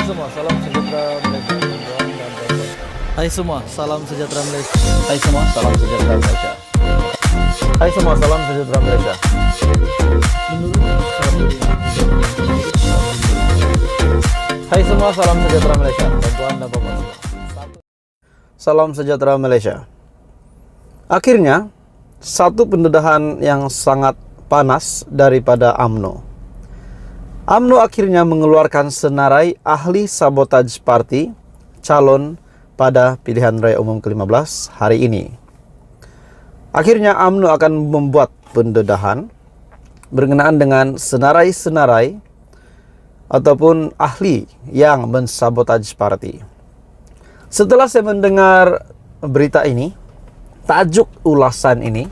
semua, salam sejahtera Malaysia. Hai semua, salam sejahtera Malaysia. Hai semua, salam sejahtera Malaysia. Hai semua, salam sejahtera Malaysia. Hai semua, salam sejahtera Malaysia. Bantuan dan bapak semua. Salam sejahtera Malaysia. Akhirnya, satu pendedahan yang sangat panas daripada UMNO. UMNO akhirnya mengeluarkan senarai ahli sabotage party calon pada pilihan raya umum ke-15 hari ini. Akhirnya UMNO akan membuat pendedahan berkenaan dengan senarai-senarai ataupun ahli yang mensabotage party. Setelah saya mendengar berita ini, tajuk ulasan ini,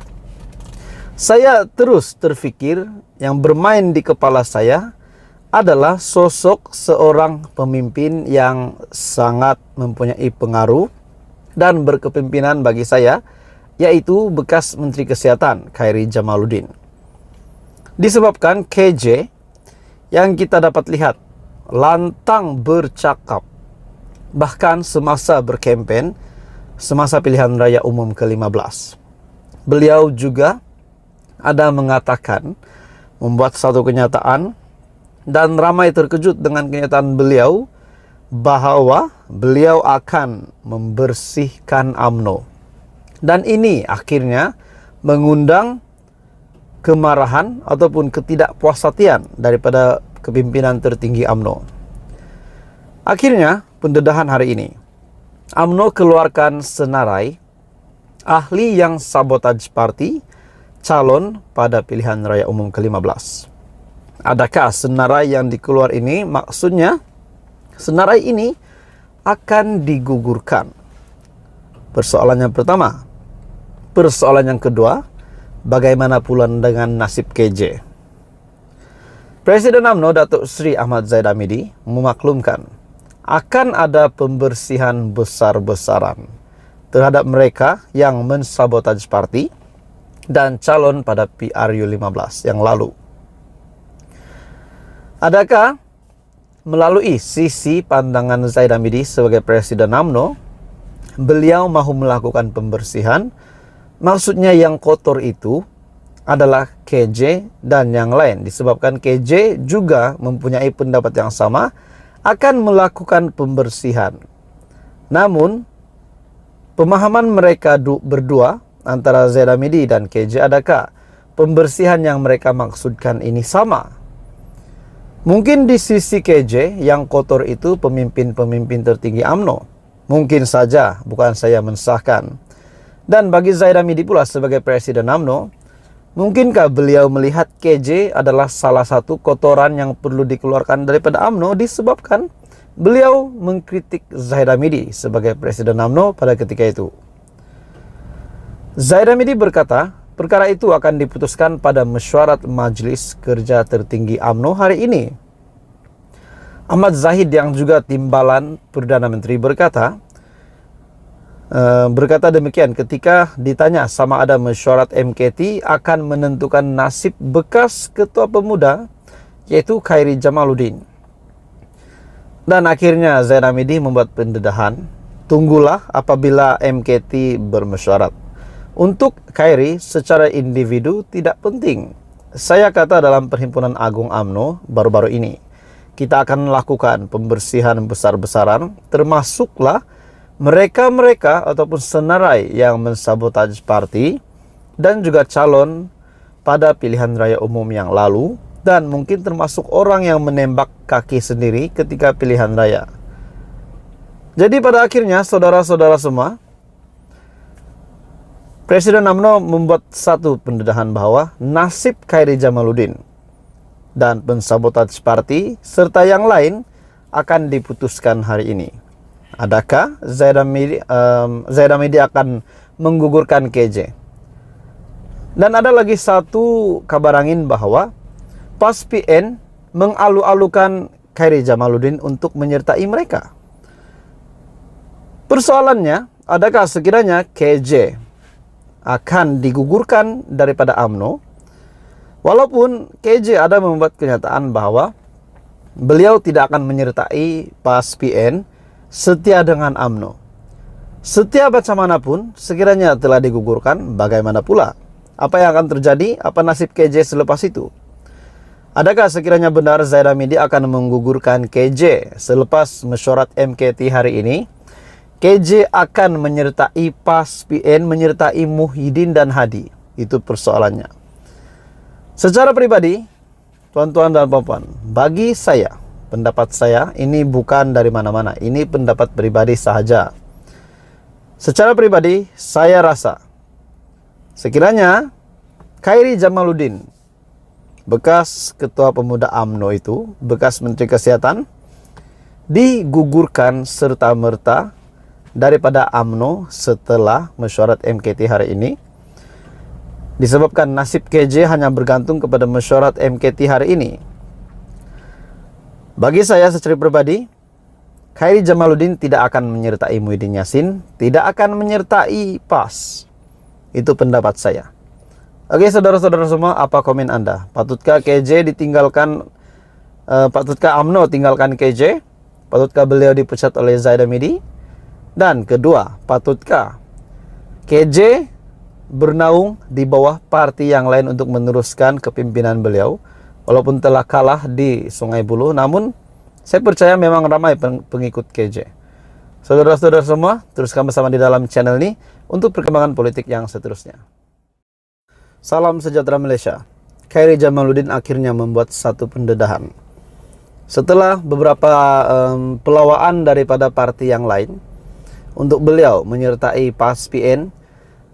saya terus terfikir yang bermain di kepala saya adalah sosok seorang pemimpin yang sangat mempunyai pengaruh dan berkepimpinan bagi saya, yaitu bekas Menteri Kesehatan Khairy Jamaluddin. Disebabkan KJ yang kita dapat lihat lantang bercakap, bahkan semasa berkempen, semasa pilihan raya umum ke-15. Beliau juga ada mengatakan, membuat satu kenyataan, dan ramai terkejut dengan kenyataan beliau bahwa beliau akan membersihkan UMNO. Dan ini akhirnya mengundang kemarahan ataupun ketidakpuasatian daripada kepimpinan tertinggi UMNO. Akhirnya pendedahan hari ini, UMNO keluarkan senarai ahli yang sabotage party calon pada pilihan raya umum ke-15. Adakah senarai yang dikeluar ini maksudnya senarai ini akan digugurkan? Persoalan yang pertama. Persoalan yang kedua, bagaimana pula dengan nasib KJ? Presiden UMNO Datuk Seri Ahmad Zahid Hamidi memaklumkan akan ada pembersihan besar-besaran terhadap mereka yang mensabotage parti dan calon pada PRU 15 yang lalu. Adakah melalui sisi pandangan Zahid Hamidi sebagai Presiden UMNO, beliau mahu melakukan pembersihan? Maksudnya yang kotor itu adalah KJ dan yang lain. Disebabkan KJ juga mempunyai pendapat yang sama, akan melakukan pembersihan. Namun, pemahaman mereka berdua, antara Zahid Hamidi dan KJ, adakah pembersihan yang mereka maksudkan ini sama? Mungkin di sisi KJ yang kotor itu pemimpin-pemimpin tertinggi UMNO. Mungkin saja, bukan saya mensahkan. Dan bagi Zahid Hamidi pula sebagai Presiden UMNO, mungkinkah beliau melihat KJ adalah salah satu kotoran yang perlu dikeluarkan daripada UMNO disebabkan beliau mengkritik Zahid Hamidi sebagai Presiden UMNO pada ketika itu. Zahid Hamidi berkata, perkara itu akan diputuskan pada mesyuarat Majlis Kerja Tertinggi UMNO hari ini. Ahmad Zahid yang juga timbalan Perdana Menteri berkata demikian ketika ditanya sama ada mesyuarat MKT akan menentukan nasib bekas Ketua Pemuda, yaitu Khairy Jamaluddin. Dan akhirnya Zahid Hamidi membuat pendedahan, tunggulah apabila MKT bermesyuarat. Untuk Khairy secara individu tidak penting. Saya kata dalam Perhimpunan Agung UMNO baru-baru ini, kita akan melakukan pembersihan besar-besaran, termasuklah mereka-mereka ataupun senarai yang mensabotage parti dan juga calon pada pilihan raya umum yang lalu, dan mungkin termasuk orang yang menembak kaki sendiri ketika pilihan raya. Jadi pada akhirnya saudara-saudara semua, Presiden UMNO membuat satu pendedahan bahwa nasib Khairy Jamaluddin dan pensabotage party serta yang lain akan diputuskan hari ini. Adakah Zahid Hamidi akan menggugurkan KJ? Dan ada lagi satu kabar angin bahwa PAS PN mengalu-alukan Khairy Jamaluddin untuk menyertai mereka. Persoalannya, adakah sekiranya KJ akan digugurkan daripada UMNO? Walaupun KJ ada membuat kenyataan bahwa beliau tidak akan menyertai PAS PN, setia dengan UMNO. Setia macam manapun, sekiranya telah digugurkan, bagaimana pula? Apa yang akan terjadi? Apa nasib KJ selepas itu? Adakah sekiranya benar Zaida Midi akan menggugurkan KJ selepas mesyuarat MKT hari ini? KJ akan menyertai PAS PN, menyertai Muhyiddin dan Hadi. Itu persoalannya. Secara pribadi, tuan-tuan dan puan-puan, bagi saya, pendapat saya ini bukan dari mana-mana. Ini pendapat pribadi sahaja. Secara pribadi, saya rasa sekiranya Khairi Jamaluddin, bekas Ketua Pemuda UMNO itu, bekas Menteri Kesehatan, digugurkan serta-merta daripada UMNO setelah mesyuarat MKT hari ini, disebabkan nasib KJ hanya bergantung kepada mesyuarat MKT hari ini. Bagi saya secara pribadi, Khairi Jamaluddin tidak akan menyertai Muhyiddin Yassin, tidak akan menyertai PAS. Itu pendapat saya. Oke, saudara-saudara semua, apa komen Anda? Patutkah KJ ditinggalkan, patutkah UMNO tinggalkan KJ? Patutkah beliau dipecat oleh Zaida Midi? Dan kedua, patutkah KJ bernaung di bawah parti yang lain untuk meneruskan kepimpinan beliau walaupun telah kalah di Sungai Buloh? Namun saya percaya memang ramai pengikut KJ. Saudara-saudara semua, teruskan bersama di dalam channel ini untuk perkembangan politik yang seterusnya. Salam sejahtera Malaysia. Khairi Jamaluddin akhirnya membuat satu pendedahan. Setelah beberapa pelawaan daripada parti yang lain untuk beliau menyertai PAS PN,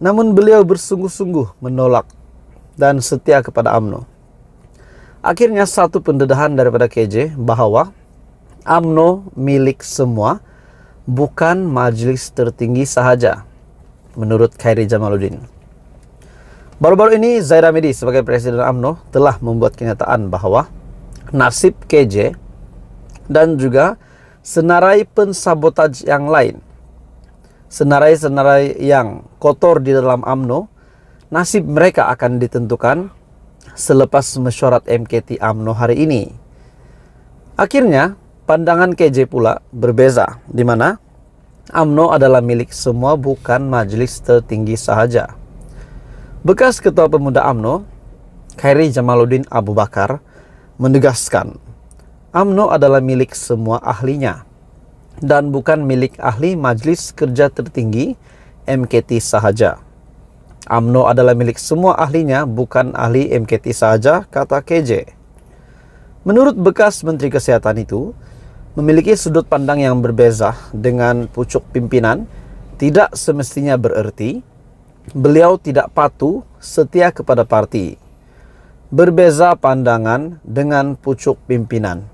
namun beliau bersungguh-sungguh menolak dan setia kepada UMNO. Akhirnya satu pendedahan daripada KJ bahwa UMNO milik semua, bukan majelis tertinggi sahaja, menurut Khairi Jamaluddin. Baru-baru ini Zaida Midi sebagai Presiden UMNO telah membuat kenyataan bahwa nasib KJ dan juga senarai pensabotaj yang lain, senarai-senarai yang kotor di dalam UMNO, nasib mereka akan ditentukan selepas mesyuarat MKT UMNO hari ini. Akhirnya, pandangan KJ pula berbeza, di mana UMNO adalah milik semua, bukan majelis tertinggi sahaja. Bekas Ketua Pemuda UMNO, Khairi Jamaluddin Abu Bakar, menegaskan UMNO adalah milik semua ahlinya dan bukan milik ahli Majelis Kerja Tertinggi MKT sahaja. UMNO adalah milik semua ahlinya, bukan ahli MKT sahaja, kata KJ. Menurut bekas Menteri Kesehatan itu, memiliki sudut pandang yang berbeza dengan pucuk pimpinan tidak semestinya bererti beliau tidak patuh setia kepada parti. Berbeza pandangan dengan pucuk pimpinan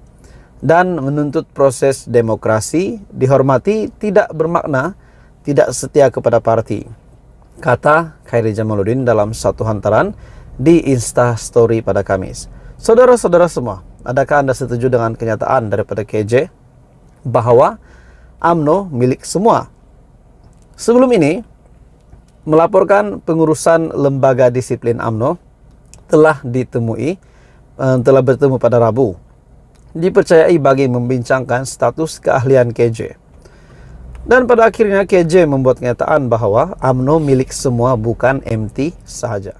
dan menuntut proses demokrasi dihormati tidak bermakna tidak setia kepada parti, kata Khairi Jamaluddin dalam satu hantaran di Insta Story pada Kamis. Saudara-saudara semua, adakah Anda setuju dengan kenyataan daripada KJ bahwa UMNO milik semua? Sebelum ini, melaporkan pengurusan lembaga disiplin UMNO telah bertemu pada Rabu. Dipercayai bagi membincangkan status keahlian KJ. Dan pada akhirnya KJ membuat kenyataan bahwa UMNO milik semua, bukan MT sahaja.